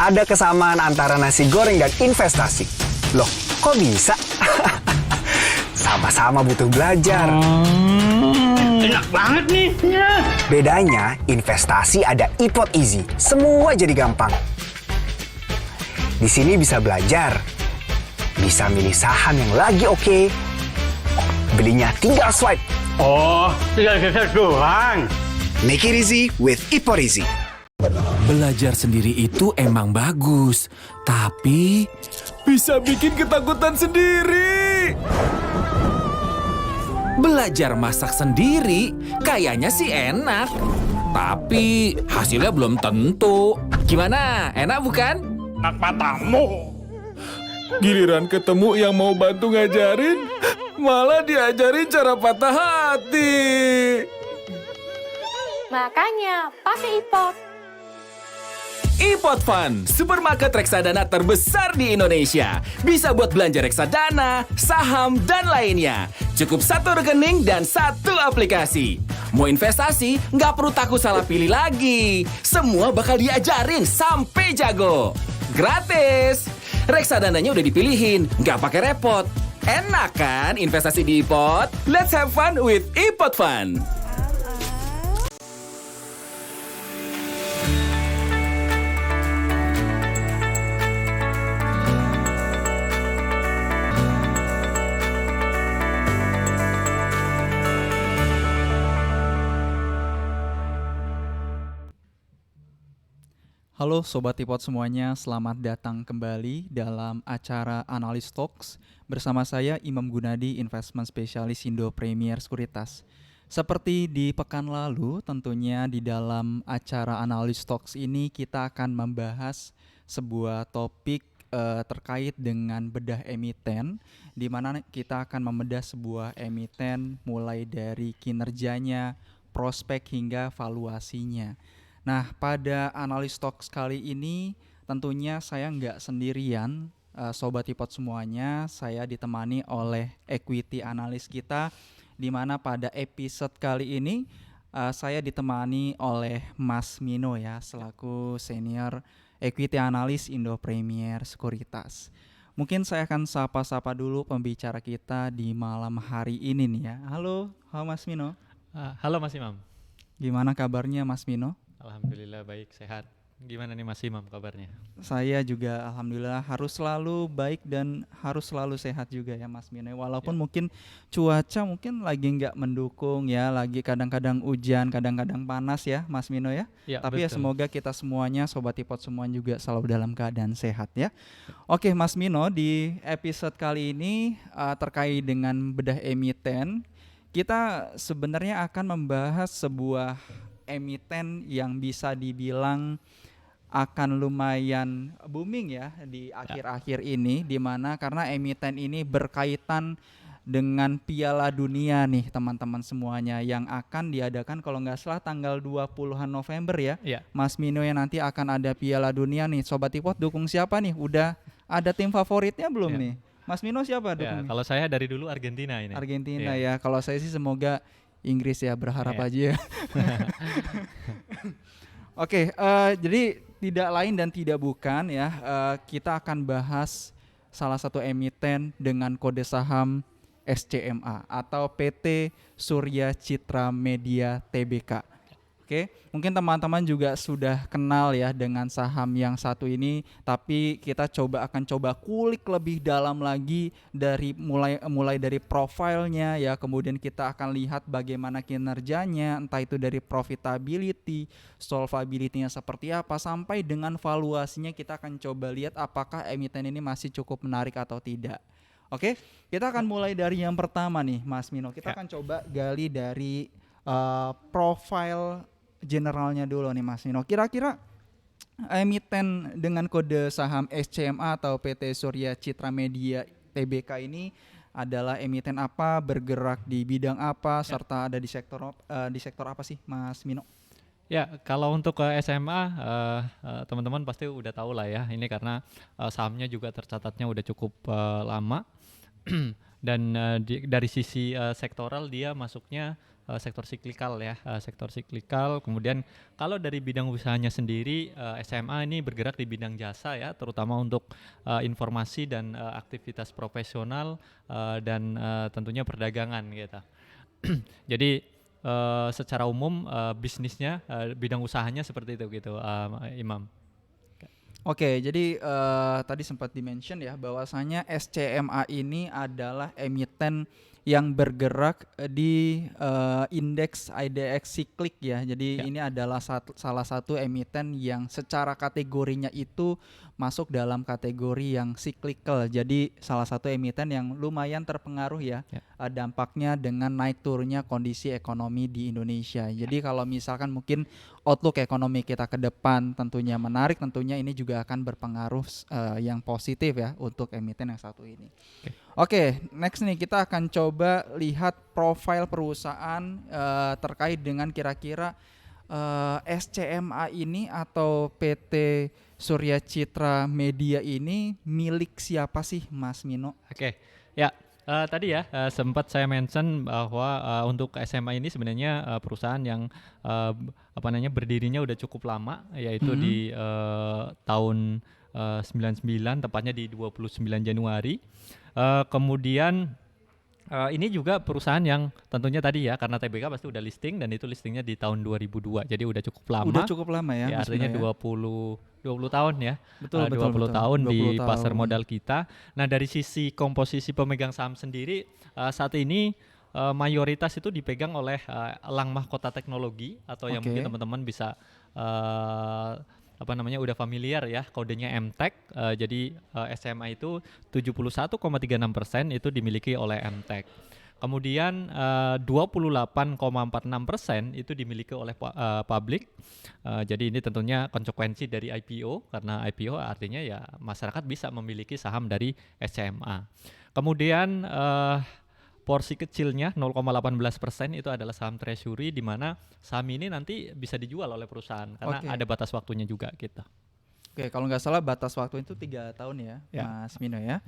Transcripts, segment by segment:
Ada kesamaan antara nasi goreng dan investasi. Loh, kok bisa? Sama-sama butuh belajar. Enak banget nih. Bedanya, investasi ada iPod Easy. Semua jadi gampang. Di sini bisa belajar. Bisa milih saham yang lagi oke. Belinya tinggal swipe. Oh, tinggal geser doang. Make it easy with iPod Easy. Belajar sendiri itu emang bagus, tapi bisa bikin ketakutan sendiri. Belajar masak sendiri kayaknya sih enak, tapi hasilnya belum tentu. Gimana? Enak bukan? Enak matamu. Giliran ketemu yang mau bantu ngajarin, malah diajarin cara patah hati. Makanya pakai iPod. iPod Fun, supermarket reksadana terbesar di Indonesia. Bisa buat belanja reksadana, saham, dan lainnya. Cukup satu rekening dan satu aplikasi. Mau investasi, nggak perlu takut salah pilih lagi. Semua bakal diajarin sampai jago. Gratis! Reksadananya udah dipilihin, nggak pakai repot. Enak kan investasi di iPod? Let's have fun with iPod Fun. Halo Sobat iPod semuanya, selamat datang kembali dalam acara Analis Talks bersama saya Imam Gunadi, Investment Specialist Indo Premier Sekuritas. Seperti di pekan lalu, tentunya di dalam acara Analis Talks ini kita akan membahas sebuah topik terkait dengan bedah emiten, di mana kita akan membedah sebuah emiten mulai dari kinerjanya, prospek hingga valuasinya. Nah, pada Analis Talks kali ini tentunya saya nggak sendirian, Sobat iPod semuanya. Saya ditemani oleh equity analis kita, di mana pada episode kali ini saya ditemani oleh Mas Mino ya, selaku senior equity analis Indo Premier Sekuritas. Mungkin saya akan sapa-sapa dulu pembicara kita di malam hari ini nih ya. Halo Mas Mino. Halo Mas Imam. Gimana kabarnya Mas Mino? Alhamdulillah baik, sehat. Gimana nih Mas Imam kabarnya? Saya juga alhamdulillah harus selalu baik dan harus selalu sehat juga ya Mas Mino. Walaupun mungkin cuaca mungkin lagi nggak mendukung ya, lagi kadang-kadang hujan, kadang-kadang panas ya Mas Mino ya. Tapi ya semoga kita semuanya, Sobat iPod semua juga selalu dalam keadaan sehat ya. Oke Mas Mino, di episode kali ini terkait dengan bedah emiten, kita sebenarnya akan membahas sebuah emiten yang bisa dibilang akan lumayan booming ya di akhir-akhir ini, di mana karena emiten ini berkaitan dengan Piala Dunia nih teman-teman semuanya, yang akan diadakan kalau nggak salah tanggal 20-an November ya. Mas Mino, yang nanti akan ada Piala Dunia nih. Sobat iPod dukung siapa nih? Udah ada tim favoritnya belum nih? Mas Mino siapa dukung? Kalau saya dari dulu Argentina ini. Argentina ya. Kalau saya sih semoga Inggris ya, berharap aja ya. Oke, jadi tidak lain dan tidak bukan ya, kita akan bahas salah satu emiten dengan kode saham SCMA atau PT Surya Citra Media Tbk. Oke, mungkin teman-teman juga sudah kenal ya dengan saham yang satu ini, tapi kita akan coba kulik lebih dalam lagi dari mulai dari profilnya ya, kemudian kita akan lihat bagaimana kinerjanya, entah itu dari profitability, solvability-nya seperti apa, sampai dengan valuasinya kita akan coba lihat apakah emiten ini masih cukup menarik atau tidak. Oke, kita akan mulai dari yang pertama nih Mas Mino. Kita akan coba gali dari profil generalnya dulu nih Mas Mino. Kira-kira emiten dengan kode saham SCMA atau PT Surya Citra Media Tbk ini adalah emiten apa, bergerak di bidang apa, serta ada di sektor apa sih Mas Mino? Ya, kalau untuk SMA teman-teman pasti udah tahu lah ya. Ini karena sahamnya juga tercatatnya udah cukup lama. Dan dari sisi sektoral dia masuknya sektor siklikal ya, sektor siklikal. Kemudian kalau dari bidang usahanya sendiri, SMA ini bergerak di bidang jasa ya, terutama untuk informasi dan aktivitas profesional dan tentunya perdagangan gitu. Jadi secara umum bisnisnya, bidang usahanya seperti itu gitu, Imam. Oke, jadi tadi sempat di-mention ya bahwasanya SCMA ini adalah emiten yang bergerak di indeks IDX Cyclic ya. Jadi ini adalah salah satu emiten yang secara kategorinya itu masuk dalam kategori yang cyclical. Jadi salah satu emiten yang lumayan terpengaruh ya dampaknya dengan naik turunnya kondisi ekonomi di Indonesia. Jadi kalau misalkan mungkin outlook ekonomi kita ke depan tentunya menarik, tentunya ini juga akan berpengaruh yang positif ya untuk emiten yang satu ini. Oke, next nih kita akan coba lihat profil perusahaan terkait dengan kira-kira SCMA ini atau PT Surya Citra Media ini milik siapa sih, Mas Mino? Oke, ya. Tadi ya sempat saya mention bahwa untuk SMA ini sebenarnya perusahaan yang berdirinya udah cukup lama, yaitu di tahun 99, tepatnya di 29 Januari. Kemudian ini juga perusahaan yang tentunya tadi ya, karena TBK pasti udah listing, dan itu listingnya di tahun 2002, jadi udah cukup lama. Udah cukup lama ya, ya artinya 20 tahun ya. Betul, 20 tahun 20 di tahun. pasar modal kita. Nah, dari sisi komposisi pemegang saham sendiri saat ini mayoritas itu dipegang oleh Elang Mahkota Teknologi, atau yang mungkin teman-teman bisa udah familiar ya, kodenya MTEK. Jadi SMA itu 71,36% itu dimiliki oleh MTEK. Kemudian 28,46% itu dimiliki oleh publik. Jadi ini tentunya konsekuensi dari IPO, karena IPO artinya ya masyarakat bisa memiliki saham dari SMA. Kemudian porsi kecilnya 0,18% itu adalah saham treasury, di mana saham ini nanti bisa dijual oleh perusahaan karena ada batas waktunya juga gitu. Oke, kalau nggak salah batas waktu itu 3 tahun ya, Mas Mino ya.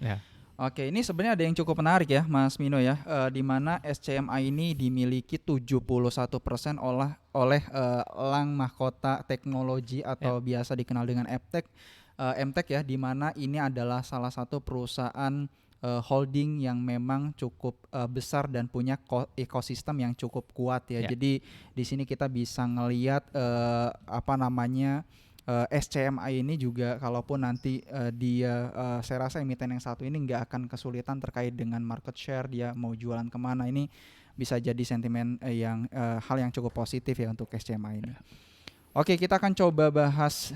Oke, ini sebenarnya ada yang cukup menarik ya, Mas Mino ya, di mana SCMA ini dimiliki 71% oleh Elang Mahkota Teknologi atau biasa dikenal dengan MTEK ya, di mana ini adalah salah satu perusahaan holding yang memang cukup besar dan punya ekosistem yang cukup kuat ya. Jadi di sini kita bisa ngelihat SCMA ini juga, kalaupun nanti dia saya rasa emiten yang satu ini nggak akan kesulitan terkait dengan market share, dia mau jualan kemana, ini bisa jadi sentimen hal yang cukup positif ya untuk SCMA ini. Oke, kita akan coba bahas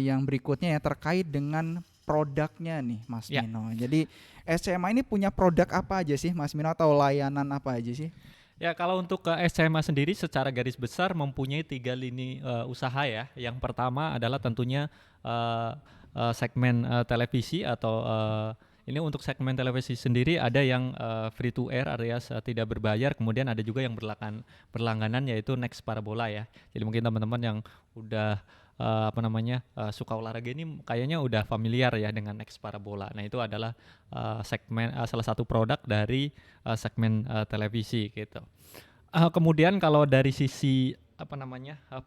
yang berikutnya ya, terkait dengan produknya nih, Mas Mino. Jadi SCMA ini punya produk apa aja sih, Mas Mino, atau layanan apa aja sih? Ya, kalau untuk SCMA sendiri secara garis besar mempunyai 3 lini usaha ya. Yang pertama adalah tentunya segmen televisi, atau ini untuk segmen televisi sendiri ada yang free to air alias tidak berbayar, kemudian ada juga yang berlangganan yaitu Next Parabola ya. Jadi mungkin teman-teman yang udah suka olahraga ini kayaknya udah familiar ya dengan Next Parabola. Nah, itu adalah segmen salah satu produk dari segmen televisi gitu. Kemudian kalau dari sisi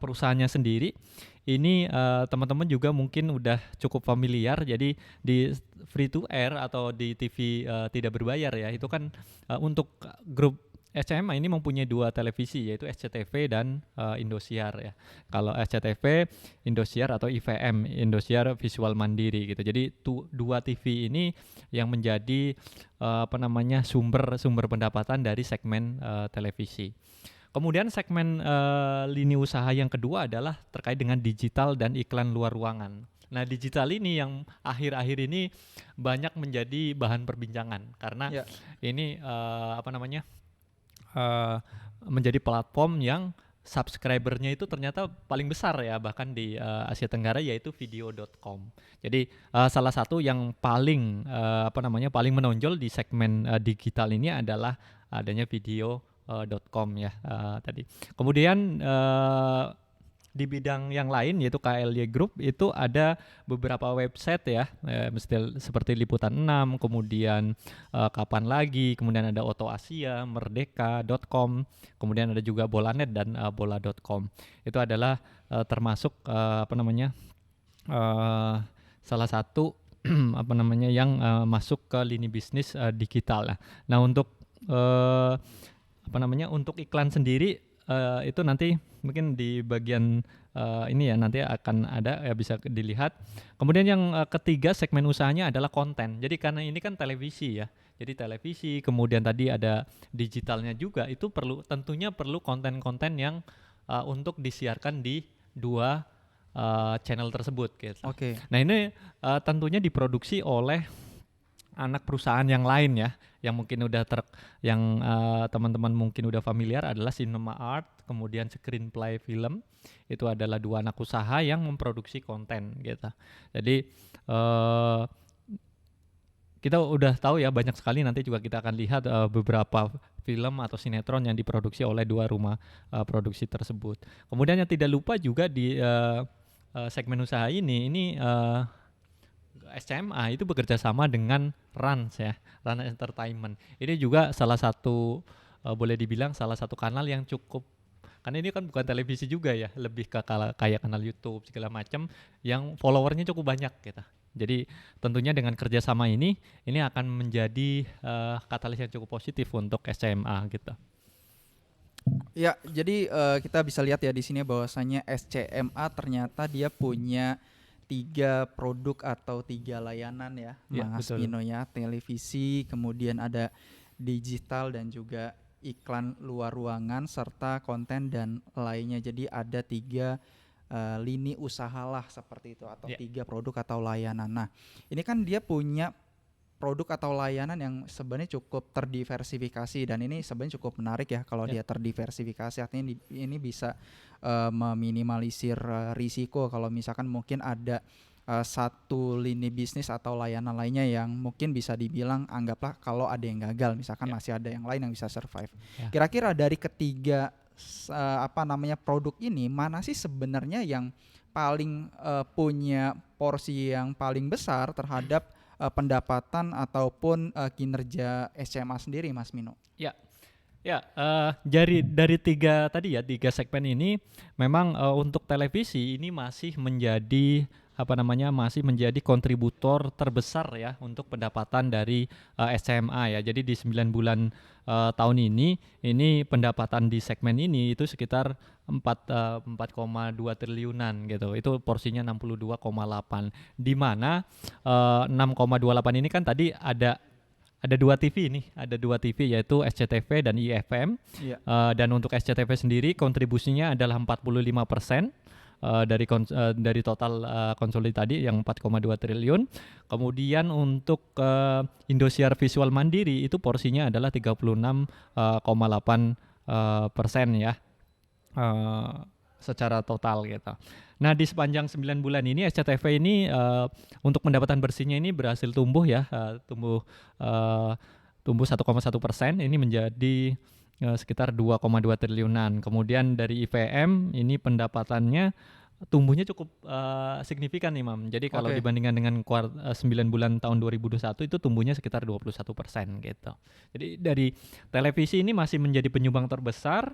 perusahaannya sendiri ini teman-teman juga mungkin udah cukup familiar. Jadi di free to air atau di TV tidak berbayar ya, itu kan untuk grup SCMA ini mempunyai 2 televisi, yaitu SCTV dan Indosiar ya. Kalau SCTV, Indosiar atau IVM, Indosiar Visual Mandiri gitu. Jadi 2 TV ini yang menjadi sumber pendapatan dari segmen televisi. Kemudian segmen lini usaha yang kedua adalah terkait dengan digital dan iklan luar ruangan. Nah, digital ini yang akhir-akhir ini banyak menjadi bahan perbincangan karena ini menjadi platform yang subscribernya itu ternyata paling besar ya, bahkan di Asia Tenggara, yaitu video.com. Jadi salah satu yang paling paling menonjol di segmen digital ini adalah adanya video.com ya tadi. Kemudian di bidang yang lain yaitu KLY Group itu ada beberapa website ya, seperti Liputan 6, kemudian Kapan Lagi, kemudian ada Oto Asia, Merdeka.com, kemudian ada juga Bolanet dan Bola.com. Itu adalah termasuk salah satu yang masuk ke lini bisnis digital lah. Nah untuk untuk iklan sendiri itu nanti mungkin di bagian ini ya nanti akan ada ya bisa dilihat. Kemudian yang ketiga segmen usahanya adalah konten. Jadi karena ini kan televisi ya. Jadi televisi, kemudian tadi ada digitalnya juga, itu tentunya perlu konten-konten yang untuk disiarkan di dua channel tersebut gitu. Oke. Nah ini tentunya diproduksi oleh anak perusahaan yang lain ya, yang mungkin udah teman-teman mungkin udah familiar adalah Cinema Art, kemudian Screenplay Film. Itu adalah dua anak usaha yang memproduksi konten gitu. Jadi kita udah tahu ya, banyak sekali nanti juga kita akan lihat beberapa film atau sinetron yang diproduksi oleh dua rumah produksi tersebut. Kemudian yang tidak lupa juga di segmen usaha ini SCMA itu bekerja sama dengan Rans ya, Rans Entertainment. Ini juga salah satu boleh dibilang salah satu kanal yang cukup, karena ini kan bukan televisi juga ya, lebih ke kayak kanal YouTube segala macam yang followernya cukup banyak gitu. Jadi tentunya dengan kerjasama ini akan menjadi katalis yang cukup positif untuk SCMA gitu. Ya, jadi kita bisa lihat ya di sini bahwasanya SCMA ternyata dia punya 3 produk atau 3 layanan ya, Mas Mino ya, televisi, kemudian ada digital dan juga iklan luar ruangan serta konten dan lainnya. Jadi ada 3 lini usaha lah seperti itu, atau 3 produk atau layanan. Nah, ini kan dia punya produk atau layanan yang sebenarnya cukup terdiversifikasi, dan ini sebenarnya cukup menarik ya kalau dia terdiversifikasi. Artinya ini bisa meminimalisir risiko kalau misalkan mungkin ada satu lini bisnis atau layanan lainnya yang mungkin bisa dibilang anggaplah kalau ada yang gagal, misalkan masih ada yang lain yang bisa survive. Kira-kira dari ketiga produk ini mana sih sebenarnya yang paling punya porsi yang paling besar terhadap pendapatan ataupun kinerja SCMA sendiri, Mas Mino? Dari 3 segmen ini memang untuk televisi ini masih menjadi kontributor terbesar ya untuk pendapatan dari SCMA ya. Jadi di 9 bulan tahun ini pendapatan di segmen ini itu sekitar 4,2 triliunan gitu. Itu porsinya 62,8. Di mana 6,28 ini kan tadi ada 2 TV nih, ada 2 TV yaitu SCTV dan IFM. Dan untuk SCTV sendiri kontribusinya adalah 45%. Dari total konsolidasi tadi yang 4,2 triliun. Kemudian untuk Indosiar Visual Mandiri itu porsinya adalah 36,8% ya secara total gitu. Nah di sepanjang 9 bulan ini SCTV ini untuk pendapatan bersihnya ini berhasil tumbuh ya, tumbuh 1,1%, ini menjadi sekitar 2,2 triliunan. Kemudian dari IVM ini pendapatannya tumbuhnya cukup signifikan nih Mam. Jadi kalau dibandingkan dengan 9 bulan tahun 2021 itu tumbuhnya sekitar 21% gitu. Jadi dari televisi ini masih menjadi penyumbang terbesar.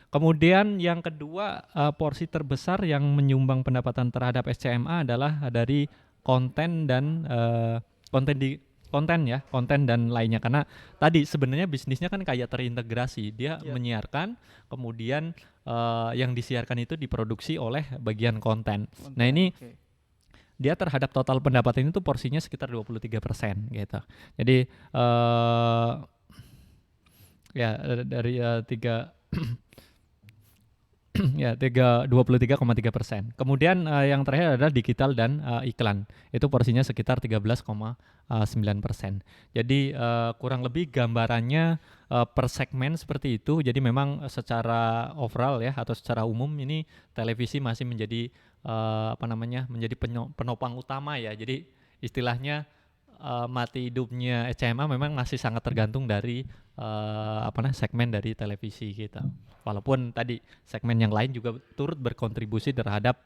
Kemudian yang kedua porsi terbesar yang menyumbang pendapatan terhadap SCMA adalah dari konten dan konten dan lainnya, karena tadi sebenarnya bisnisnya kan kayak terintegrasi, dia menyiarkan, kemudian yang disiarkan itu diproduksi oleh bagian konten. Nah ini dia terhadap total pendapatan itu porsinya sekitar 23% gitu. Jadi dari 23,3%. Kemudian yang terakhir adalah digital dan iklan. Itu porsinya sekitar 13,9%. Jadi kurang lebih gambarannya per segmen seperti itu. Jadi memang secara overall ya atau secara umum ini televisi masih menjadi menjadi penopang utama ya. Jadi istilahnya mati hidupnya SCMA memang masih sangat tergantung dari segmen dari televisi kita. Walaupun tadi segmen yang lain juga turut berkontribusi terhadap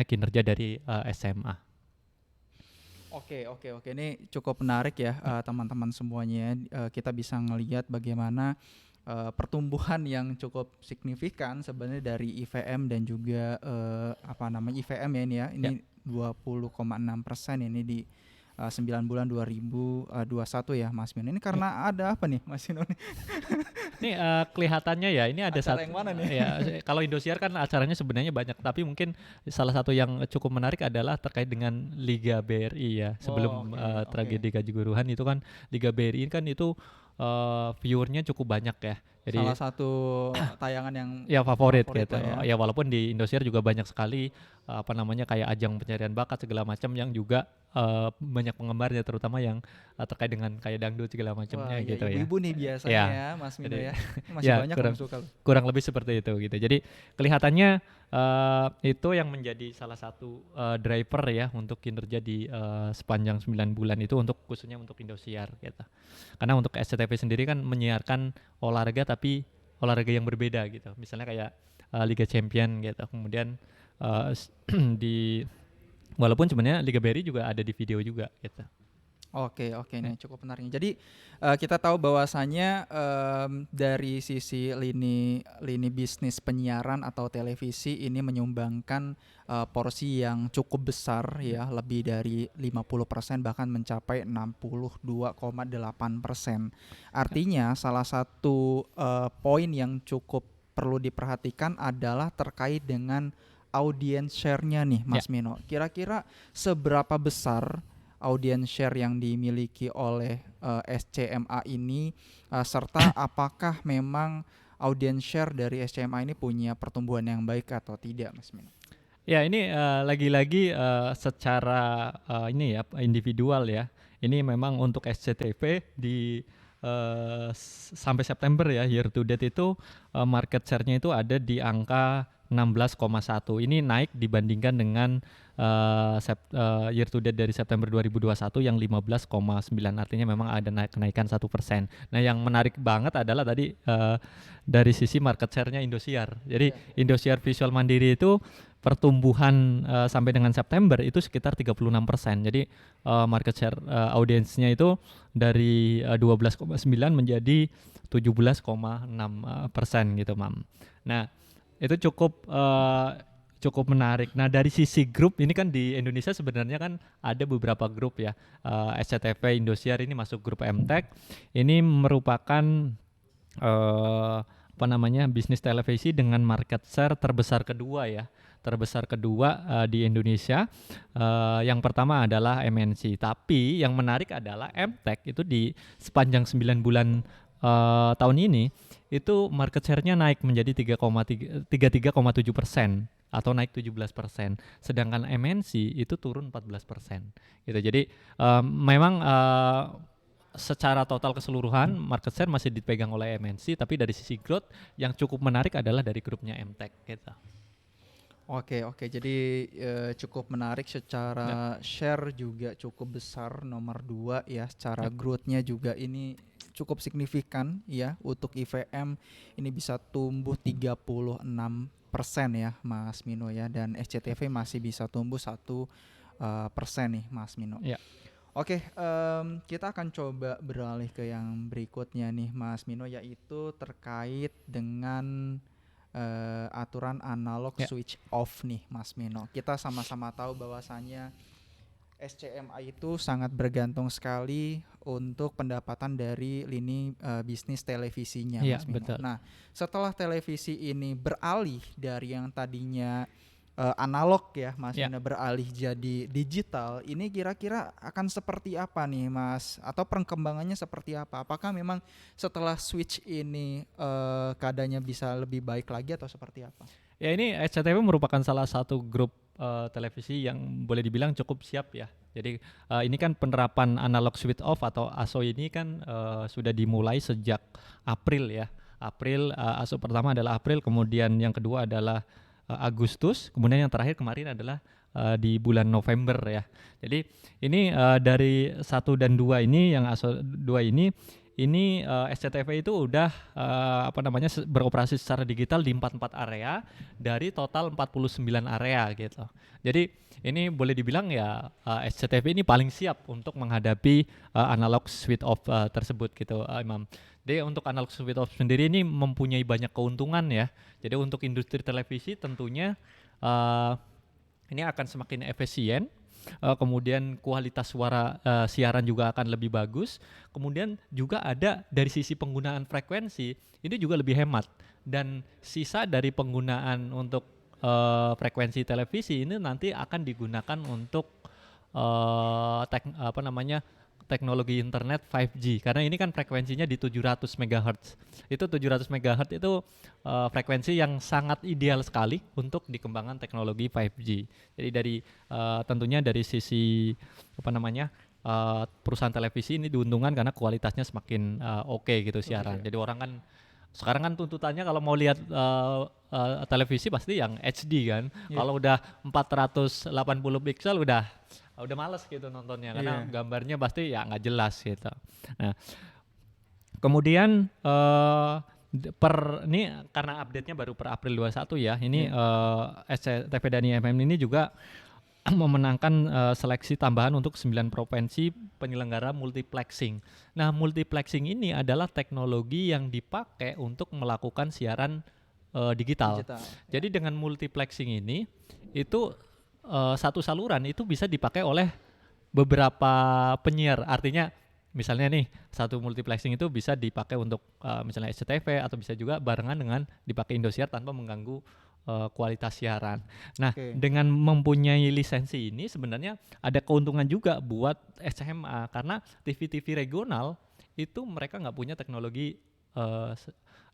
kinerja dari SMA. Oke. Ini cukup menarik ya teman-teman semuanya. Kita bisa ngelihat bagaimana pertumbuhan yang cukup signifikan sebenarnya dari IVM dan juga IVM ya ini ya. Ini 20,6% ini di 9 bulan 2021 ya Mas Mino. Ini karena ada apa nih Mas Mino? Ini kelihatannya ya ini ada Acara yang mana nih? Ya, kalau Indosiar kan acaranya sebenarnya banyak, tapi mungkin salah satu yang cukup menarik adalah terkait dengan Liga BRI ya. Sebelum tragedi Kanjuruhan itu kan Liga BRI kan itu viewernya cukup banyak ya. Jadi salah satu tayangan yang favorit gitu. ya. Ya walaupun di Indosiar juga banyak sekali kayak ajang pencarian bakat segala macam yang juga banyak penggemarnya, terutama yang terkait dengan kayak dangdut segala macamnya gitu ya. Ibu-ibu nih biasanya ya Mas Mino ya. Masih banyak yang suka. Kurang lebih seperti itu gitu. Jadi kelihatannya itu yang menjadi salah satu driver ya untuk kinerja di sepanjang 9 bulan itu khususnya untuk Indosiar gitu. Karena untuk SCTV sendiri kan menyiarkan olahraga tapi olahraga yang berbeda gitu. Misalnya kayak Liga Champion gitu. Kemudian walaupun sebenarnya Liga BRI juga ada di video juga gitu. Oke, ini cukup menarik. Jadi kita tahu bahwasannya dari sisi lini bisnis penyiaran atau televisi ini menyumbangkan porsi yang cukup besar ya, lebih dari 50% bahkan mencapai 62,8%. Artinya salah satu poin yang cukup perlu diperhatikan adalah terkait dengan audience share-nya nih Mas Mino. Kira-kira seberapa besar audience share yang dimiliki oleh SCMA ini serta apakah memang audience share dari SCMA ini punya pertumbuhan yang baik atau tidak Mas Mino? Ya ini lagi-lagi secara individual ya. Ini memang untuk SCTV di sampai September ya, year to date itu market share-nya itu ada di angka 16,1. Ini naik dibandingkan dengan year to date dari September 2021 yang 15,9. Artinya memang ada kenaikan 1%. Nah yang menarik banget adalah tadi dari sisi market share-nya Indosiar. Jadi Indosiar Visual Mandiri itu pertumbuhan sampai dengan September itu sekitar 36%. Jadi market share audiensnya itu dari 12,9 menjadi 17,6% gitu, Mam. Nah, itu cukup menarik. Nah, dari sisi grup ini kan di Indonesia sebenarnya kan ada beberapa grup ya. SCTV Indosiar ini masuk grup MTech. Ini merupakan bisnis televisi dengan market share terbesar kedua ya. Terbesar kedua di Indonesia. Yang pertama adalah MNC. Tapi yang menarik adalah MTech itu di sepanjang 9 bulan tahun ini itu market share-nya naik menjadi 33,7% atau naik 17%. Sedangkan MNC itu turun 14%. Gitu. Jadi memang secara total keseluruhan market share masih dipegang oleh MNC, tapi dari sisi growth yang cukup menarik adalah dari grupnya MTech gitu. Oke, jadi cukup menarik secara share juga cukup besar nomor 2 ya, secara growth-nya juga ini cukup signifikan ya. Untuk IVM ini bisa tumbuh 36% ya Mas Mino ya, dan SCTV masih bisa tumbuh 1% nih Mas Mino. Ya. Oke, kita akan coba beralih ke yang berikutnya nih Mas Mino, yaitu terkait dengan aturan analog switch off nih Mas Mino. Kita sama-sama tahu bahwasannya SCMA itu sangat bergantung sekali untuk pendapatan dari lini bisnis televisinya Mas Mino. Betul. Nah, setelah televisi ini beralih dari yang tadinya analog ya Mas Mino beralih jadi digital, ini kira-kira akan seperti apa nih Mas? Atau perkembangannya seperti apa? Apakah memang setelah switch ini keadaannya bisa lebih baik lagi atau seperti apa? Ya ini SCTV merupakan salah satu grup televisi yang boleh dibilang cukup siap ya. Jadi ini kan penerapan analog switch off atau ASO ini kan sudah dimulai sejak April ya. ASO pertama adalah April, kemudian yang kedua adalah Agustus, kemudian yang terakhir kemarin adalah di bulan November ya. Jadi ini dari 1 dan 2 ini yang ASO 2 ini SCTV itu udah beroperasi secara digital di 44 area dari total 49 area gitu. Jadi ini boleh dibilang ya SCTV ini paling siap untuk menghadapi analog switch off tersebut gitu, Imam. Jadi untuk analog switch off sendiri ini mempunyai banyak keuntungan ya. Jadi untuk industri televisi tentunya ini akan semakin efisien. Kemudian kualitas suara siaran juga akan lebih bagus. Kemudian juga ada dari sisi penggunaan frekuensi ini juga lebih hemat, dan sisa dari penggunaan untuk frekuensi televisi ini nanti akan digunakan untuk teknologi internet 5G, karena ini kan frekuensinya di 700 MHz. Itu 700 MHz itu frekuensi yang sangat ideal sekali untuk dikembangkan teknologi 5G. Jadi dari tentunya dari sisi perusahaan televisi ini diuntungkan karena kualitasnya semakin oke gitu siaran. Jadi orang kan sekarang kan tuntutannya kalau mau lihat televisi pasti yang HD kan. Kalau udah 480 pixel udah males gitu nontonnya, karena gambarnya pasti ya nggak jelas gitu. Nah, kemudian ini karena update-nya baru per April 21 ya, ini SCTV dan IMM ini juga memenangkan seleksi tambahan untuk 9 provinsi penyelenggara multiplexing. Nah, multiplexing ini adalah teknologi yang dipakai untuk melakukan siaran digital. Jadi dengan multiplexing ini itu satu saluran itu bisa dipakai oleh beberapa penyiar. Artinya misalnya nih satu multiplexing itu bisa dipakai untuk misalnya SCTV atau bisa juga barengan dengan dipakai Indosiar tanpa mengganggu kualitas siaran. Nah, dengan mempunyai lisensi ini sebenarnya ada keuntungan juga buat SMA, karena TV-TV regional itu mereka nggak punya teknologi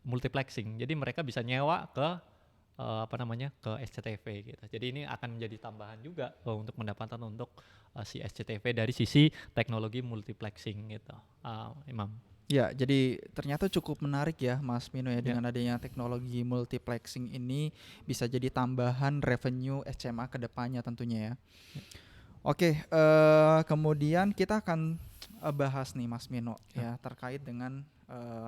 multiplexing. Jadi mereka bisa nyewa ke ke SCTV gitu. Jadi ini akan menjadi tambahan juga untuk pendapatan untuk si SCTV dari sisi teknologi multiplexing gitu, Imam. Ya, jadi ternyata cukup menarik ya Mas Mino ya, dengan adanya teknologi multiplexing ini bisa jadi tambahan revenue SMA ke depannya tentunya ya. Oke, kemudian kita akan bahas nih Mas Mino ya terkait dengan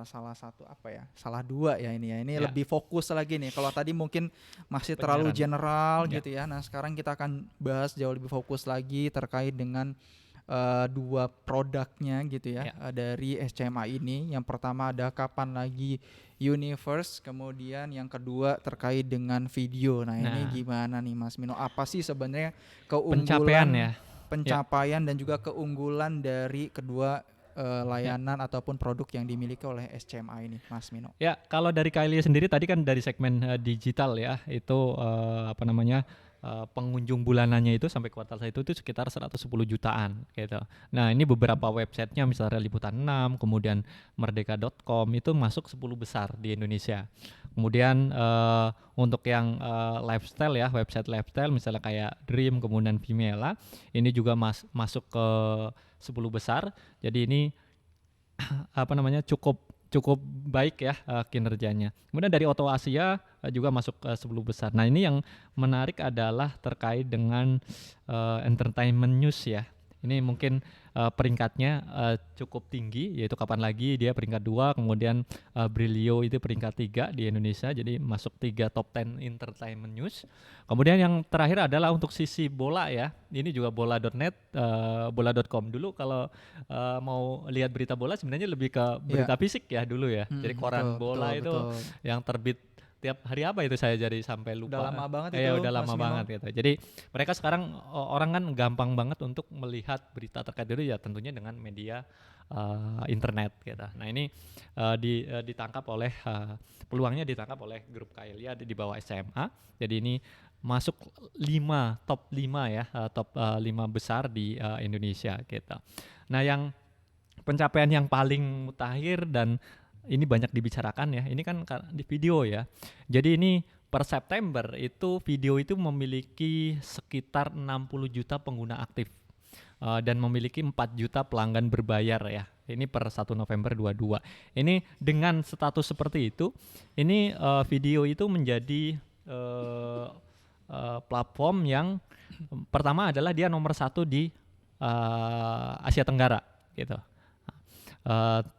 salah dua ya ini ya. Ini lebih fokus lagi nih. Kalau tadi mungkin masih terlalu general gitu ya. Nah, sekarang kita akan bahas jauh lebih fokus lagi terkait dengan dua produknya gitu ya, dari SCMA ini. Yang pertama ada Kapan Lagi Universe, kemudian yang kedua terkait dengan video. Nah, ini gimana nih Mas Mino? Apa sih sebenarnya keunggulan, pencapaian dan juga keunggulan dari kedua layanan ataupun produk yang dimiliki oleh SCMA ini, Mas Mino? Ya, kalau dari Kylie sendiri tadi kan dari segmen digital ya, itu pengunjung bulanannya itu sampai kuartal 1 itu sekitar 110 jutaan gitu. Nah, ini beberapa websitenya misalnya Liputan 6, kemudian Merdeka.com itu masuk 10 besar di Indonesia. Kemudian untuk yang lifestyle ya, website lifestyle misalnya kayak Dream, kemudian Vimela, ini juga masuk ke 10 besar. Jadi ini cukup baik ya kinerjanya. Kemudian dari Oto Asia juga masuk ke 10 besar. Nah, ini yang menarik adalah terkait dengan entertainment news ya. Ini mungkin peringkatnya cukup tinggi, yaitu Kapan Lagi dia peringkat 2, kemudian Brilio itu peringkat 3 di Indonesia, jadi masuk 3 top 10 entertainment news. Kemudian yang terakhir adalah untuk sisi bola ya, ini juga bola.net, bola.com. Dulu kalau mau lihat berita bola sebenarnya lebih ke berita fisik ya dulu ya, jadi koran bola itu yang terbit tiap hari apa itu saya jadi sampai lupa. Udah lama banget itu. Udah lama banget gitu. Jadi mereka sekarang orang kan gampang banget untuk melihat berita terkait itu ya tentunya dengan media internet gitu. Nah, ini ditangkap oleh peluangnya ditangkap oleh grup Kaelia di bawah SMA. Jadi ini masuk top 5 ya, top 5 besar di Indonesia gitu. Nah, yang pencapaian yang paling mutakhir dan ini banyak dibicarakan ya, ini kan di video ya. Jadi ini per September itu video itu memiliki sekitar 60 juta pengguna aktif dan memiliki 4 juta pelanggan berbayar ya. Ini per 1 November 22. Ini dengan status seperti itu, ini video itu menjadi platform yang pertama adalah dia nomor 1 di Asia Tenggara gitu.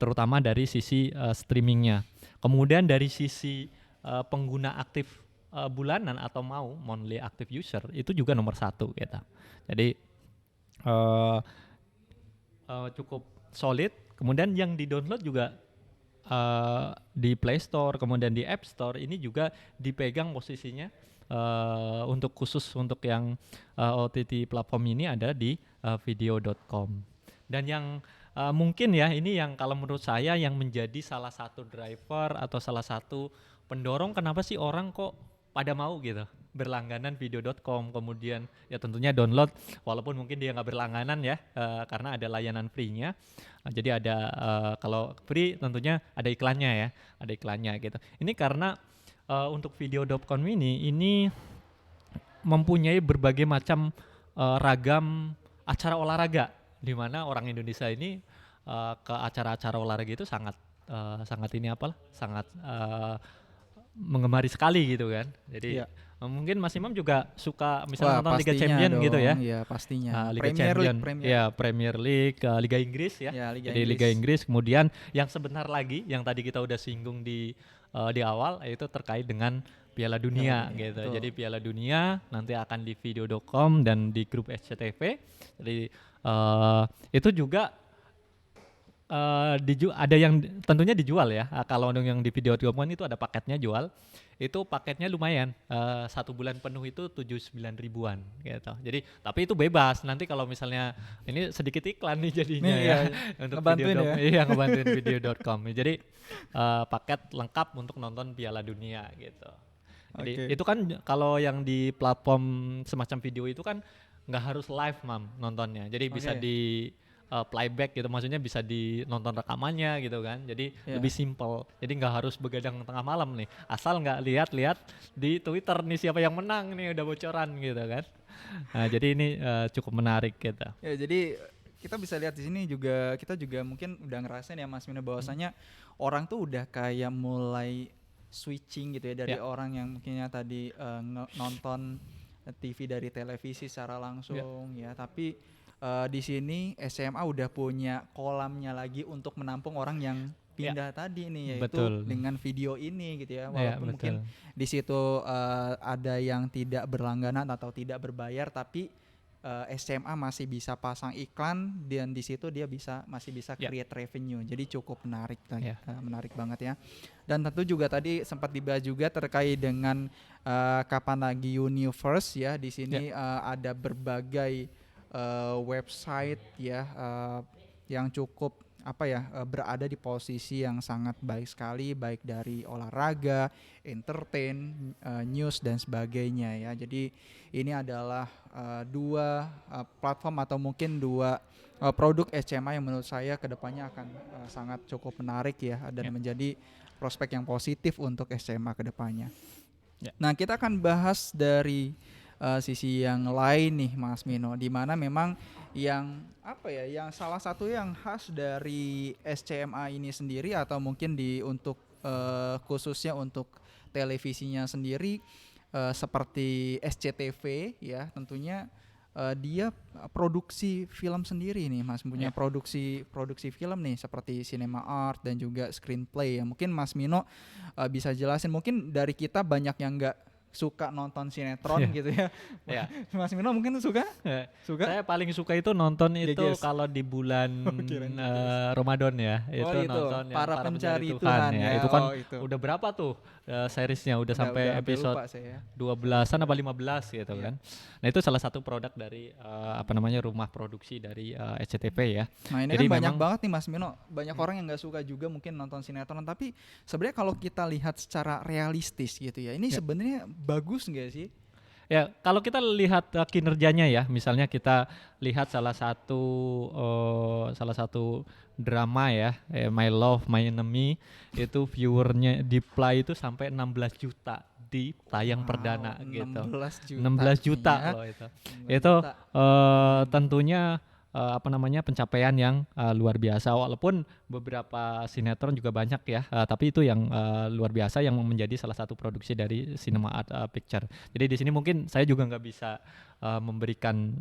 Terutama dari sisi streamingnya. Kemudian dari sisi pengguna aktif bulanan atau monthly active user itu juga nomor 1 gitu. Jadi cukup solid. Kemudian yang di-download juga di Play Store, kemudian di App Store ini juga dipegang posisinya khusus untuk yang OTT platform ini ada di video.com. Dan yang mungkin ya ini yang kalau menurut saya yang menjadi salah satu driver atau salah satu pendorong kenapa sih orang kok pada mau gitu berlangganan video.com, kemudian ya tentunya download walaupun mungkin dia nggak berlangganan ya karena ada layanan free-nya. Jadi ada kalau free tentunya ada iklannya gitu. Ini karena untuk video.com ini mempunyai berbagai macam ragam acara olahraga di mana orang Indonesia ini ke acara-acara olahraga itu sangat menggemari sekali gitu kan. Jadi mungkin Mas Imam juga suka misalnya nonton Liga Champion dong, gitu ya. Iya, pastinya. Liga Champion, Premier League, Liga Inggris ya. Liga Inggris. Kemudian yang sebentar lagi yang tadi kita udah singgung di awal yaitu terkait dengan Piala Dunia gitu. Betul. Jadi Piala Dunia nanti akan di video.com dan di grup SCTV. Jadi itu juga ada yang tentunya dijual ya. Kalau yang di video.com itu ada paketnya jual. Itu paketnya lumayan. 1 bulan penuh itu 79 ribuan gitu. Jadi tapi itu bebas. Nanti kalau misalnya ini sedikit iklan nih jadinya ya untuk video.com. Iya, ngebantuin video.com. Jadi paket lengkap untuk nonton Piala Dunia gitu. Jadi itu kan kalau yang di platform semacam video itu kan nggak harus live nontonnya. Jadi bisa di playback gitu, maksudnya bisa dinonton rekamannya gitu kan. Jadi lebih simple. Jadi nggak harus begadang tengah malam nih. Asal nggak lihat di Twitter nih siapa yang menang nih udah bocoran gitu kan. Nah, jadi ini cukup menarik gitu. Ya, jadi kita bisa lihat di sini juga kita juga mungkin udah ngerasain ya Mas Mino bahwasanya orang tuh udah kayak mulai switching gitu ya dari orang yang mungkinnya tadi nonton TV dari televisi secara langsung ya, tapi di sini SMA udah punya kolamnya lagi untuk menampung orang yang pindah tadi nih, yaitu dengan video ini gitu ya. Walaupun mungkin di situ ada yang tidak berlangganan atau tidak berbayar, tapi SMA masih bisa pasang iklan dan di situ dia masih bisa create revenue. Jadi cukup menarik menarik banget ya. Dan tentu juga tadi sempat dibahas juga terkait dengan kapan lagi Universe ya. Di sini ada berbagai website ya yang cukup berada di posisi yang sangat baik sekali, baik dari olahraga, entertain, news dan sebagainya ya. Jadi ini adalah dua platform atau mungkin dua produk SMA yang menurut saya kedepannya akan sangat cukup menarik ya dan menjadi prospek yang positif untuk SMA kedepannya. Nah, kita akan bahas dari sisi yang lain nih Mas Mino, di mana memang yang yang salah satu yang khas dari SCMA ini sendiri atau mungkin untuk khususnya untuk televisinya sendiri seperti SCTV ya, tentunya dia produksi film sendiri nih Mas, punya produksi film nih seperti cinema art dan juga screenplay ya. Mungkin Mas Mino bisa jelasin, mungkin dari kita banyak yang enggak suka nonton sinetron gitu ya. Mas Mino mungkin suka? Saya paling suka itu nonton itu kalau di bulan Ramadan ya. Itu nonton para pencari Tuhan ya. Itu kan udah berapa tuh seriesnya? Udah sampai episode 12-an apa 15 gitu kan. Nah, itu salah satu produk dari rumah produksi dari SCTV ya. Nah, ini jadi kan banyak banget nih Mas Mino. Banyak orang yang enggak suka juga mungkin nonton sinetron, tapi sebenarnya kalau kita lihat secara realistis gitu ya. Ini sebenarnya bagus nggak sih? Ya, kalau kita lihat kinerjanya ya, misalnya kita lihat salah satu drama ya, My Love, My Enemy, itu viewernya di Play itu sampai 16 juta di tayang perdana gitu. 16 juta loh itu. Itu tentunya pencapaian yang luar biasa, walaupun beberapa sinetron juga banyak ya, tapi itu yang luar biasa yang menjadi salah satu produksi dari Cinema Art Picture. Jadi di sini mungkin saya juga nggak bisa memberikan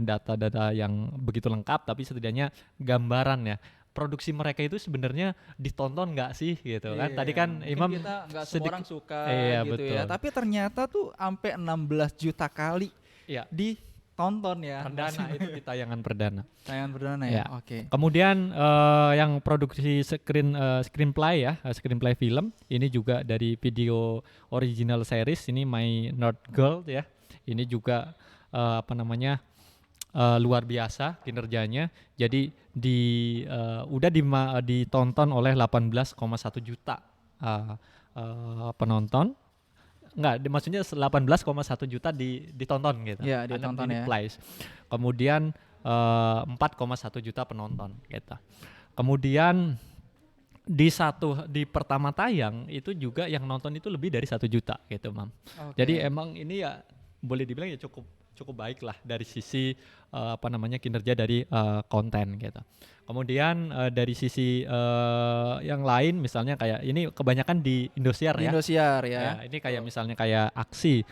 data-data yang begitu lengkap, tapi setidaknya gambaran ya produksi mereka itu sebenarnya ditonton nggak sih gitu kan. Tadi kan mungkin Imam kita nggak semua orang suka Iya, gitu betul. ya, tapi ternyata tuh sampai 16 juta kali Iya. ditonton ya. Perdana itu di tayangan perdana. Tayangan perdana Ya. ya. Oke. Kemudian yang produksi screenplay ya, screenplay film ini juga dari video original series ini My North Girl ya. Ini juga luar biasa kinerjanya. Jadi ditonton oleh 18,1 juta penonton. Maksudnya 18,1 juta ditonton gitu. Iya, ditonton Unlimited ya. Plays. Kemudian 4,1 juta penonton gitu. Kemudian di pertama tayang itu juga yang nonton itu lebih dari 1 juta gitu, Mam. Oke. Jadi emang ini ya boleh dibilang ya cukup baik lah dari sisi kinerja dari konten gitu. Kemudian dari sisi yang lain misalnya kayak ini kebanyakan di Indosiar Di ya. Indosiar ya. Ya, ini kayak misalnya kayak Aksi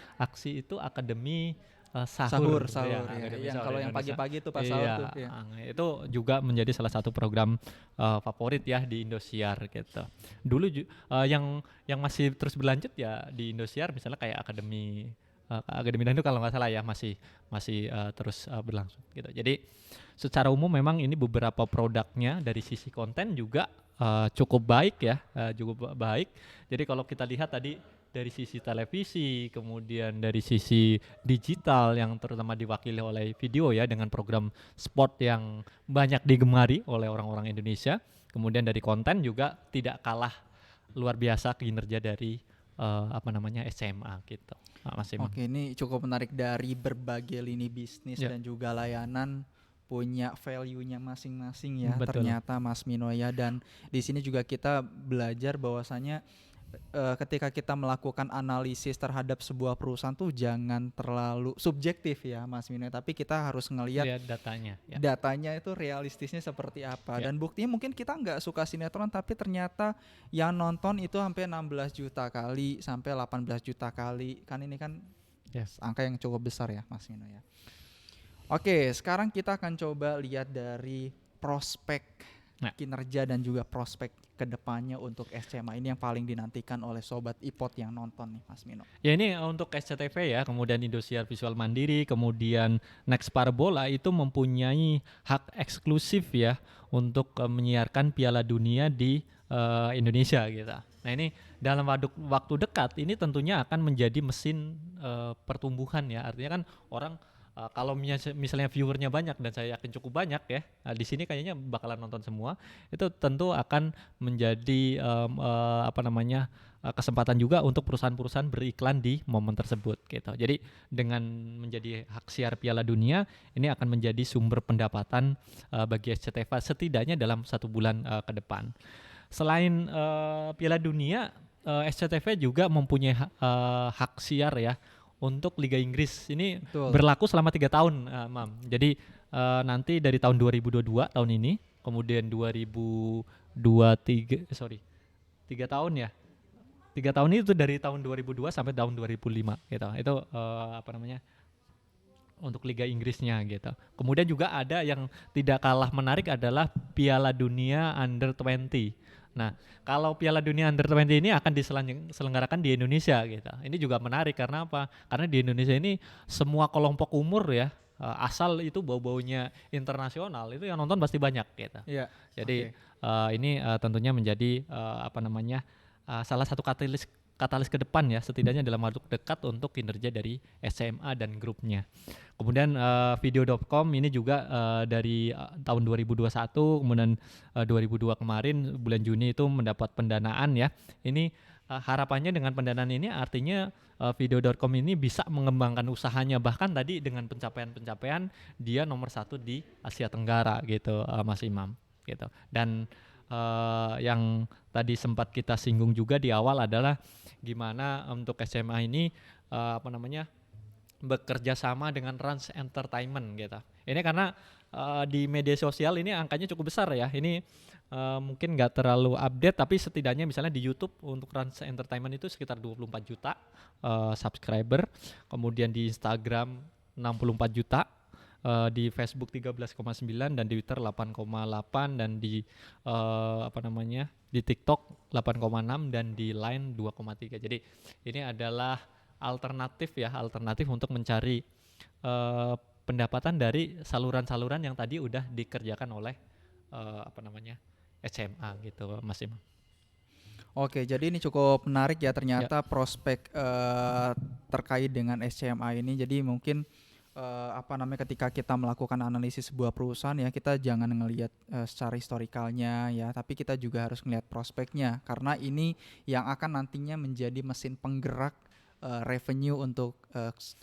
itu Akademi Sahur, Sahur ya, ya. Akademi Yang Sahur kalau yang Indonesia. pagi-pagi tuh pas sahur Iya, tuh. Ya. itu juga menjadi salah satu program favorit ya di Indosiar gitu. Dulu yang masih terus berlanjut ya di Indosiar misalnya kayak Akademi Dan itu kalau nggak salah ya masih terus berlangsung gitu. Jadi secara umum memang ini beberapa produknya dari sisi konten juga cukup baik ya, cukup baik. Jadi kalau kita lihat tadi dari sisi televisi, kemudian dari sisi digital yang terutama diwakili oleh video ya dengan program sport yang banyak digemari oleh orang-orang Indonesia. Kemudian dari konten juga tidak kalah luar biasa kinerja dari SMA gitu. Mas Imam. Oke, ini cukup menarik dari berbagai lini bisnis Ya. dan juga layanan punya value-nya masing-masing ya. Betul. Ternyata Mas Mino ya, dan di sini juga kita belajar bahwasanya ketika kita melakukan analisis terhadap sebuah perusahaan tuh jangan terlalu subjektif ya Mas Mino, tapi kita harus ngelihat Lihat datanya ya. datanya itu realistisnya seperti apa. Ya. Dan buktinya mungkin kita nggak suka sinetron, tapi ternyata yang nonton itu sampai 16 juta kali sampai 18 juta kali. Kan ini kan Yes. angka yang cukup besar ya Mas Mino ya. Oke, sekarang kita akan coba lihat dari prospek Nah. kinerja dan juga prospek kedepannya untuk SCMA ini yang paling dinantikan oleh Sobat iPod yang nonton nih Mas Mino. Ya ini untuk SCTV ya, kemudian Indosiar Visual Mandiri, kemudian Next Parabola itu mempunyai hak eksklusif ya untuk menyiarkan Piala Dunia di Indonesia gitu. Nah ini dalam waktu dekat ini tentunya akan menjadi mesin pertumbuhan ya. Artinya kan orang kalau misalnya viewernya banyak dan saya yakin cukup banyak ya, di sini kayaknya bakalan nonton semua. Itu tentu akan menjadi kesempatan juga untuk perusahaan-perusahaan beriklan di momen tersebut gitu. Jadi dengan menjadi hak siar Piala Dunia ini akan menjadi sumber pendapatan bagi SCTV setidaknya dalam 1 bulan ke depan. Selain Piala Dunia, SCTV juga mempunyai hak siar ya untuk Liga Inggris. Ini Betul. berlaku selama 3 tahun, Mam. Jadi nanti dari tahun 2022 tahun ini, kemudian 3 tahun ya. 3 tahun itu dari tahun 2002 sampai tahun 2005 gitu. Itu untuk Liga Inggrisnya gitu. Kemudian juga ada yang tidak kalah menarik adalah Piala Dunia Under 20. Nah, kalau Piala Dunia Under 20 ini akan diselenggarakan di Indonesia gitu. Ini juga menarik karena apa? Karena di Indonesia ini semua kelompok umur ya, asal itu bau-baunya internasional itu yang nonton pasti banyak gitu. Iya. Jadi ini tentunya menjadi salah satu katalis ke depan ya, setidaknya dalam waktu dekat untuk kinerja dari SMA dan grupnya. Kemudian video.com ini juga dari tahun 2021 kemudian 2002 kemarin bulan Juni itu mendapat pendanaan ya. Ini harapannya dengan pendanaan ini artinya video.com ini bisa mengembangkan usahanya, bahkan tadi dengan pencapaian-pencapaian dia nomor 1 di Asia Tenggara gitu, Mas Imam gitu. Dan yang tadi sempat kita singgung juga di awal adalah gimana untuk SMA ini bekerja sama dengan Rans Entertainment gitu. Ini karena di media sosial ini angkanya cukup besar ya. Ini mungkin nggak terlalu update, tapi setidaknya misalnya di YouTube untuk Rans Entertainment itu sekitar 24 juta subscriber, kemudian di Instagram 64 juta, di Facebook 13,9 dan di Twitter 8,8 dan di di TikTok 8,6 dan di Line 2,3. Jadi ini adalah alternatif untuk mencari pendapatan dari saluran-saluran yang tadi udah dikerjakan oleh SMA gitu, Mas Imam. Oke, jadi ini cukup menarik ya ternyata prospek terkait dengan SCMA ini. Jadi mungkin ketika kita melakukan analisis sebuah perusahaan ya, kita jangan ngelihat secara historikalnya ya, tapi kita juga harus ngelihat prospeknya, karena ini yang akan nantinya menjadi mesin penggerak revenue untuk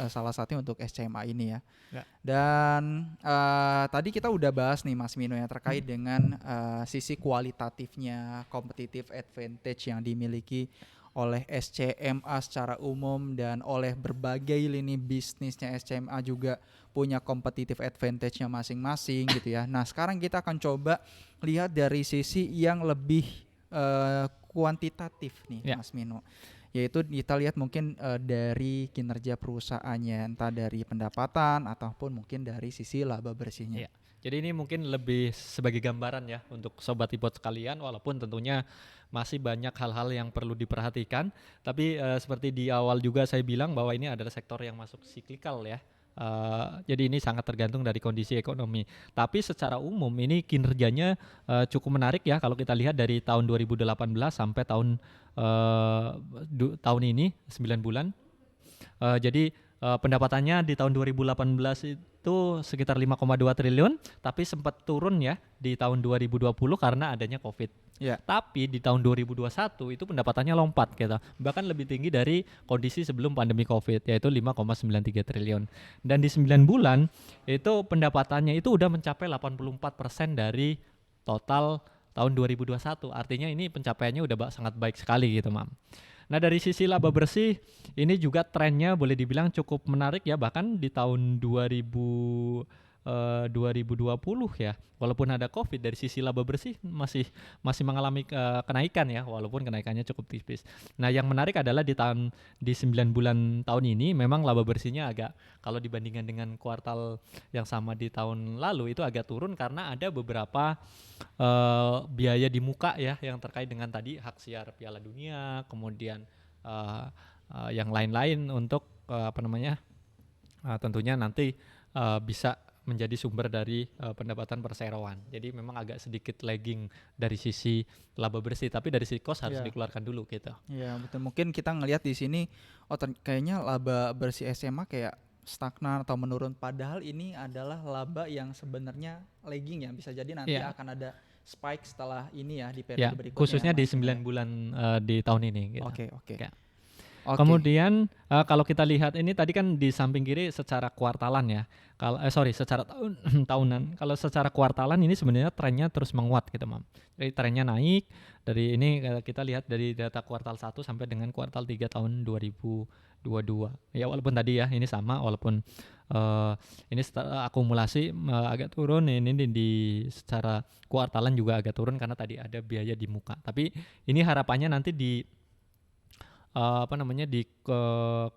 salah satunya untuk SCMA ini ya. Dan tadi kita udah bahas nih Mas Mino ya terkait dengan sisi kualitatifnya, competitive advantage yang dimiliki oleh SCMA secara umum dan oleh berbagai lini bisnisnya SCMA juga punya competitive advantage-nya masing-masing gitu ya. Nah, sekarang kita akan coba lihat dari sisi yang lebih kuantitatif nih Mas Mino. Yaitu kita lihat mungkin dari kinerja perusahaannya, entah dari pendapatan ataupun mungkin dari sisi laba bersihnya. Jadi ini mungkin lebih sebagai gambaran ya untuk Sobat Ipot sekalian, walaupun tentunya masih banyak hal-hal yang perlu diperhatikan. Tapi seperti di awal juga saya bilang bahwa ini adalah sektor yang masuk siklikal ya. Jadi ini sangat tergantung dari kondisi ekonomi. Tapi secara umum ini kinerjanya cukup menarik ya kalau kita lihat dari tahun 2018 sampai tahun ini 9 bulan. Jadi pendapatannya di tahun 2018 itu sekitar 5,2 triliun, tapi sempat turun ya di tahun 2020 karena adanya Covid. Tapi di tahun 2021 itu pendapatannya lompat gitu, bahkan lebih tinggi dari kondisi sebelum pandemi Covid, yaitu 5,93 triliun. Dan di 9 bulan itu pendapatannya itu udah mencapai 84% dari total tahun 2021. Artinya ini pencapaiannya udah sangat baik sekali gitu, Mam. Nah, dari sisi laba bersih ini juga trennya boleh dibilang cukup menarik ya, bahkan di tahun 2020 ya, walaupun ada Covid, dari sisi laba bersih masih mengalami kenaikan ya, walaupun kenaikannya cukup tipis. Nah, yang menarik adalah di 9 bulan tahun ini memang laba bersihnya agak, kalau dibandingkan dengan kuartal yang sama di tahun lalu itu agak turun karena ada beberapa biaya di muka ya yang terkait dengan tadi hak siar Piala Dunia, kemudian yang lain-lain untuk tentunya nanti bisa menjadi sumber dari pendapatan perseroan. Jadi memang agak sedikit lagging dari sisi laba bersih, tapi dari sisi cost harus dikeluarkan dulu gitu. Iya, betul. Mungkin kita ngelihat di sini kayaknya laba bersih SMA kayak stagnan atau menurun, padahal ini adalah laba yang sebenarnya lagging ya, bisa jadi nanti akan ada spike setelah ini ya di periode berikutnya. Khususnya di 9 bulan di tahun ini gitu. Oke. Kemudian kalau kita lihat ini tadi kan di samping kiri secara kuartalan ya. Secara tahunan. Kalau secara kuartalan ini sebenarnya trennya terus menguat gitu, Mam. Jadi trennya naik. Dari ini kita lihat dari data kuartal 1 sampai dengan kuartal 3 tahun 2022. Ya walaupun tadi ya ini sama, walaupun ini akumulasi agak turun, ini di secara kuartalan juga agak turun karena tadi ada biaya di muka. Tapi ini harapannya nanti di di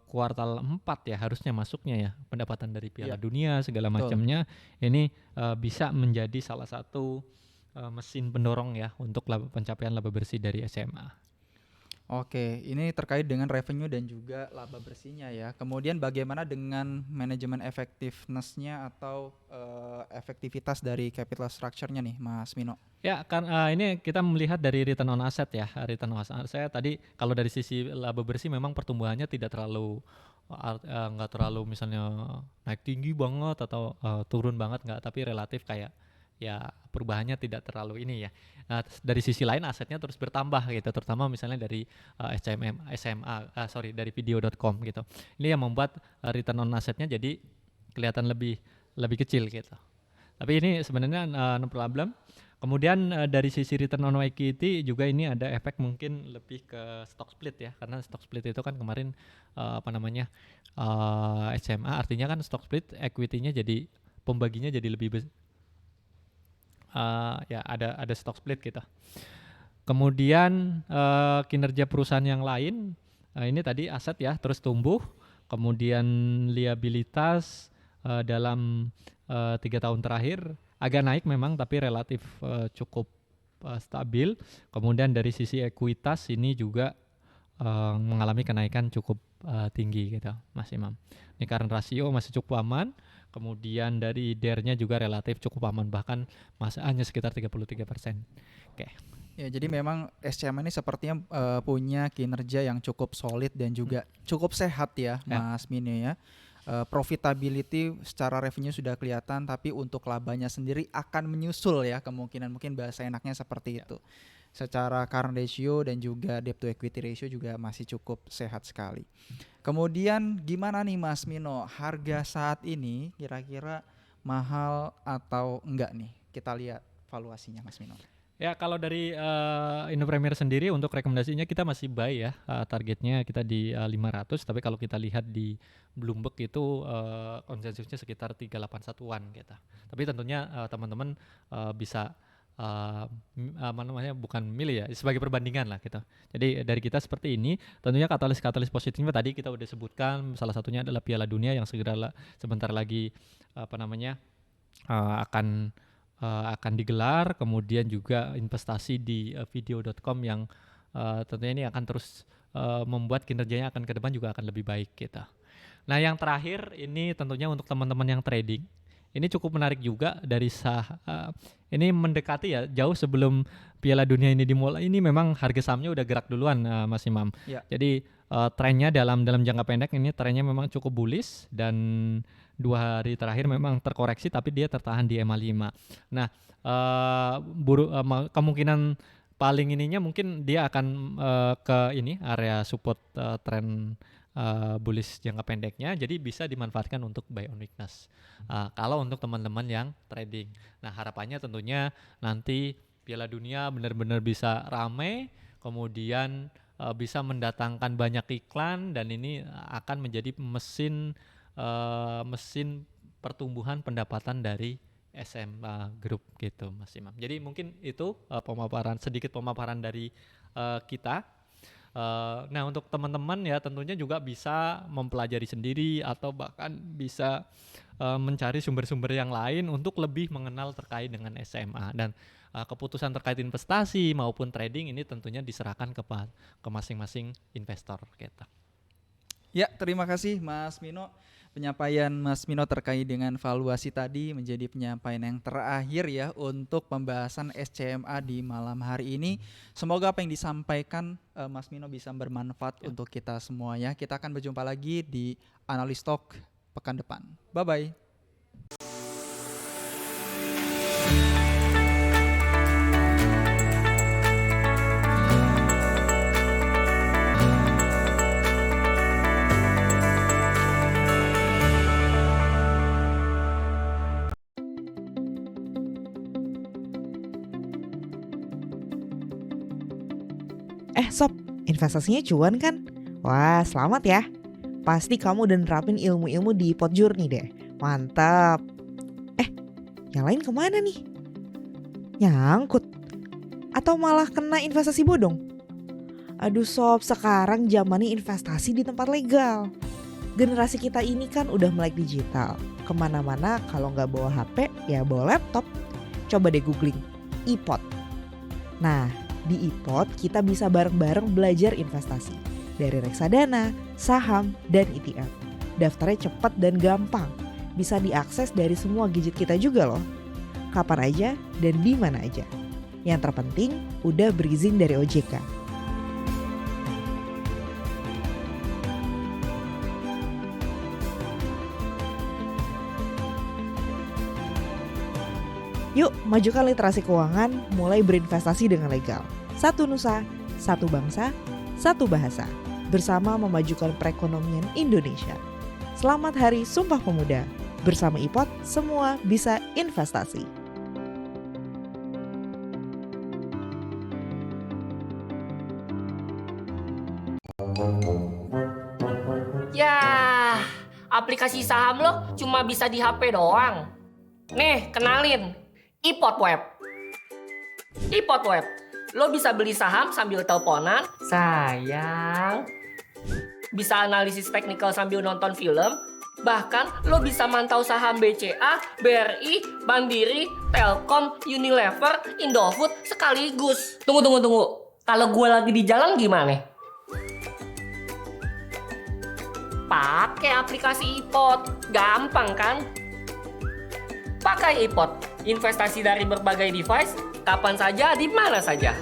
kuartal 4 ya harusnya masuknya ya pendapatan dari Piala Dunia segala macamnya. Ini bisa menjadi salah satu mesin pendorong ya untuk pencapaian laba bersih dari SMA. Oke, ini terkait dengan revenue dan juga laba bersihnya ya. Kemudian bagaimana dengan manajemen effectiveness-nya atau efektivitas dari capital structure-nya nih, Mas Mino? Ya, kan ini kita melihat dari return on asset ya. Return on asset tadi kalau dari sisi laba bersih memang pertumbuhannya tidak terlalu nggak terlalu misalnya naik tinggi banget atau turun banget, nggak, tapi relatif kayak ya perubahannya tidak terlalu ini ya. Nah, dari sisi lain asetnya terus bertambah gitu, terutama misalnya dari dari video.com gitu. Ini yang membuat return on asetnya jadi kelihatan lebih kecil gitu. Tapi ini sebenarnya no problem. Kemudian dari sisi return on equity juga ini ada efek mungkin lebih ke stock split ya, karena stock split itu kan kemarin SMA artinya kan stock split equity-nya jadi pembaginya jadi ya ada stock split gitu. Kemudian kinerja perusahaan yang lain ini tadi aset ya terus tumbuh, kemudian liabilitas dalam 3 tahun terakhir agak naik memang tapi relatif cukup stabil. Kemudian dari sisi ekuitas ini juga mengalami kenaikan cukup tinggi gitu Mas Imam. Ini current ratio masih cukup aman. Kemudian dari DER-nya juga relatif cukup aman, bahkan masih hanya sekitar 33%. Oke. Ya, jadi memang SCM ini sepertinya punya kinerja yang cukup solid dan juga cukup sehat ya, Mas Mino ya. Profitability secara revenue sudah kelihatan, tapi untuk labanya sendiri akan menyusul ya, kemungkinan mungkin bahasa enaknya seperti itu. Secara current ratio dan juga debt to equity ratio juga masih cukup sehat sekali. Kemudian gimana nih Mas Mino, harga saat ini kira-kira mahal atau enggak nih? Kita lihat valuasinya Mas Mino. Ya kalau dari Indo Premier sendiri untuk rekomendasinya kita masih buy ya, targetnya kita di 500, tapi kalau kita lihat di Bloomberg itu konsensusnya sekitar 381-an gitu. Tapi tentunya teman-teman bisa bukan milih ya, sebagai perbandingan lah gitu. Jadi dari kita seperti ini, tentunya katalis positifnya tadi kita udah sebutkan, salah satunya adalah Piala Dunia yang sebentar lagi akan digelar, kemudian juga investasi di video.com yang tentunya ini akan terus membuat kinerjanya akan ke depan juga akan lebih baik gitu. Nah yang terakhir ini tentunya untuk teman-teman yang trading, ini cukup menarik juga dari ini mendekati ya jauh sebelum Piala Dunia ini dimulai, ini memang harga sahamnya udah gerak duluan Mas Imam. Ya. Jadi trennya dalam jangka pendek ini trennya memang cukup bullish dan 2 hari terakhir memang terkoreksi tapi dia tertahan di EMA 5. Nah kemungkinan paling ininya mungkin dia akan ke ini area support trend bullish jangka pendeknya, jadi bisa dimanfaatkan untuk buy on weakness kalau untuk teman-teman yang trading. Nah harapannya tentunya nanti Piala Dunia benar-benar bisa ramai, kemudian bisa mendatangkan banyak iklan dan ini akan menjadi mesin pertumbuhan pendapatan dari SM Group gitu Mas Imam. Jadi mungkin itu sedikit pemaparan dari kita. Nah untuk teman-teman ya tentunya juga bisa mempelajari sendiri atau bahkan bisa mencari sumber-sumber yang lain untuk lebih mengenal terkait dengan SMA, dan keputusan terkait investasi maupun trading ini tentunya diserahkan ke masing-masing investor kita. Ya, terima kasih Mas Mino. Penyampaian Mas Mino terkait dengan valuasi tadi menjadi penyampaian yang terakhir ya untuk pembahasan SCMA di malam hari ini. Semoga apa yang disampaikan Mas Mino bisa bermanfaat untuk kita semua ya. Kita akan berjumpa lagi di Analis Talk pekan depan. Bye-bye. Sob, investasinya cuan kan? Wah, selamat ya. Pasti kamu udah nerapin ilmu-ilmu di Ipot Journey deh. Mantap. Yang lain kemana nih? Nyangkut? Atau malah kena investasi bodong? Aduh sob, sekarang zamannya investasi di tempat legal. Generasi kita ini kan udah melek digital. Kemana-mana kalau nggak bawa HP, ya bawa laptop. Coba deh googling, Ipot. Nah, di Ipot kita bisa bareng-bareng belajar investasi dari reksadana, saham, dan ETF. Daftarnya cepat dan gampang, bisa diakses dari semua gadget kita juga loh. Kapan aja dan di mana aja. Yang terpenting udah berizin dari OJK. Yuk, majukan literasi keuangan, mulai berinvestasi dengan legal. Satu nusa, satu bangsa, satu bahasa. Bersama memajukan perekonomian Indonesia. Selamat Hari Sumpah Pemuda. Bersama Ipot, semua bisa investasi. Yah, aplikasi saham lo cuma bisa di HP doang. Nih, kenalin, Ipot Web. iPod Web. Lo bisa beli saham sambil teleponan. Sayang. Bisa analisis teknikal sambil nonton film. Bahkan lo bisa mantau saham BCA, BRI, Mandiri, Telkom, Unilever, Indofood sekaligus. Tunggu. Kalau gue lagi di jalan gimana? Pakai aplikasi iPod. Gampang kan? Pakai iPod. Investasi dari berbagai device, kapan saja, di mana saja.